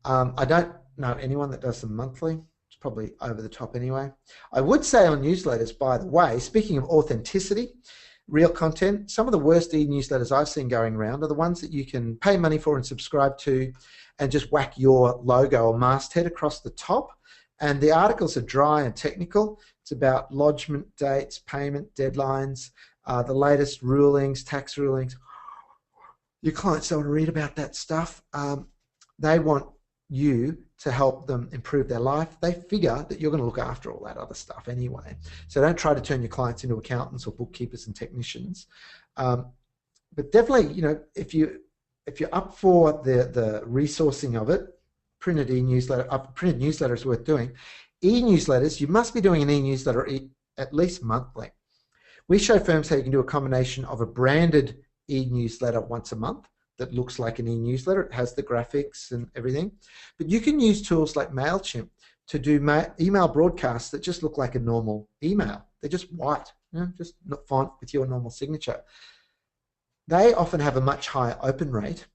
I don't know anyone that does them monthly. It's probably over the top anyway. I would say on newsletters, by the way, speaking of authenticity, real content, some of the worst e-newsletters I've seen going around are the ones that you can pay money for and subscribe to and just whack your logo or masthead across the top. And the articles are dry and technical. It's about lodgement dates, payment deadlines, the latest rulings, tax rulings. Your clients don't want to read about that stuff. They want you to help them improve their life. They figure that you're going to look after all that other stuff anyway. So don't try to turn your clients into accountants or bookkeepers and technicians. But definitely, you know, if you're up for the resourcing of it, printed newsletter is worth doing. E-newsletters, you must be doing an e-newsletter at least monthly. We show firms how you can do a combination of a branded e-newsletter once a month that looks like an e-newsletter. It has the graphics and everything. But you can use tools like MailChimp to do email broadcasts that just look like a normal email. They're just white, you know, just not font with your normal signature. They often have a much higher open rate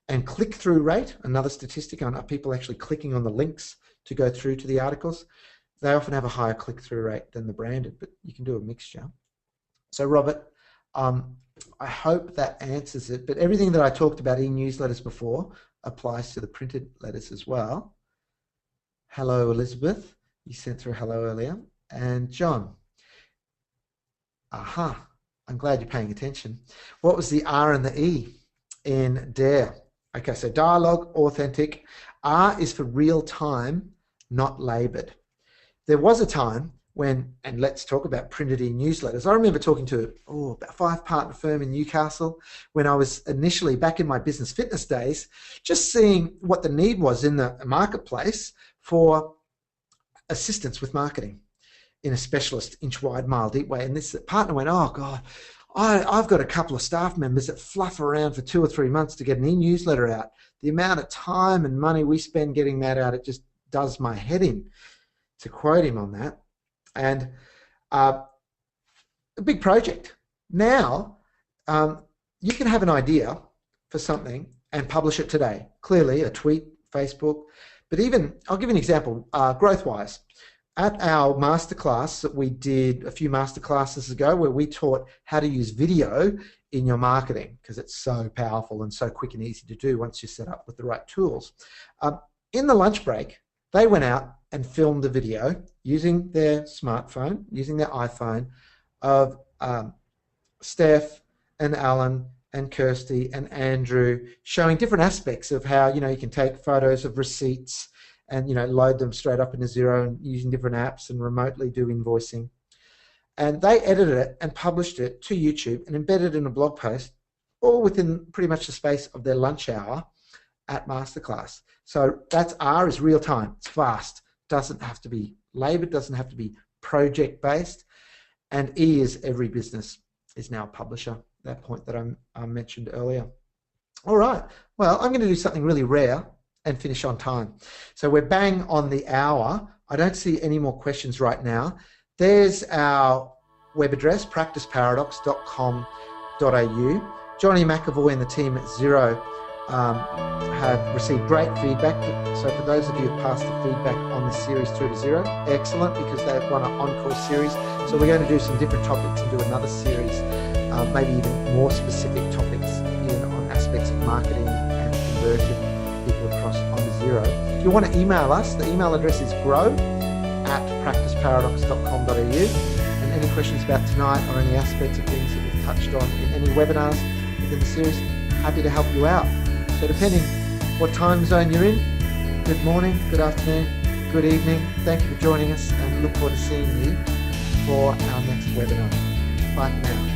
and click-through rate, another statistic on are people actually clicking on the links to go through to the articles. They often have a higher click-through rate than the branded, but you can do a mixture. So Robert, I hope that answers it, but everything that I talked about e-newsletters before applies to the printed letters as well. Hello, Elizabeth. You sent through hello earlier. And John. Aha, I'm glad you're paying attention. What was the R and the E in dare? Okay, so dialogue, authentic. R is for real time, not laboured. There was a time when, and let's talk about printed e-newsletters. I remember talking to about a 5-partner firm in Newcastle when I was initially back in my business fitness days, just seeing what the need was in the marketplace for assistance with marketing in a specialist inch wide, mile deep way. And this partner went, oh God, I've got a couple of staff members that fluff around for 2 or 3 months to get an e-newsletter out. The amount of time and money we spend getting that out, it just does my head in, to quote him on that. And a big project. Now, you can have an idea for something and publish it today. Clearly, a tweet, Facebook, but even, I'll give you an example, growth-wise. At our masterclass that we did a few masterclasses ago where we taught how to use video in your marketing because it's so powerful and so quick and easy to do once you're set up with the right tools. In the lunch break, they went out and filmed a video using their smartphone, using their iPhone, of Steph and Alan and Kirsty and Andrew showing different aspects of how, you know, you can take photos of receipts and, you know, load them straight up into Xero and using different apps and remotely do invoicing. And they edited it and published it to YouTube and embedded it in a blog post, all within pretty much the space of their lunch hour at Masterclass. So that's R is real time, it's fast, doesn't have to be laboured, doesn't have to be project based. And E is every business is now a publisher, that point that I mentioned earlier. All right, well, I'm going to do something really rare and finish on time. So we're bang on the hour. I don't see any more questions right now. There's our web address, practiceparadox.com.au. Johnny McAvoy and the team at Xero have received great feedback. So for those of you who passed the feedback on this series through to Xero, excellent, because they've run an encore series. So we're going to do some different topics and do another series, maybe even more specific topics on aspects of marketing and conversion people across on Xero. If you want to email us, the email address is grow@practiceparadox.com.au. And any questions about tonight or any aspects of things that we've touched on in any webinars within the series, happy to help you out. So depending what time zone you're in, good morning, good afternoon, good evening. Thank you for joining us and look forward to seeing you for our next webinar. Bye for now.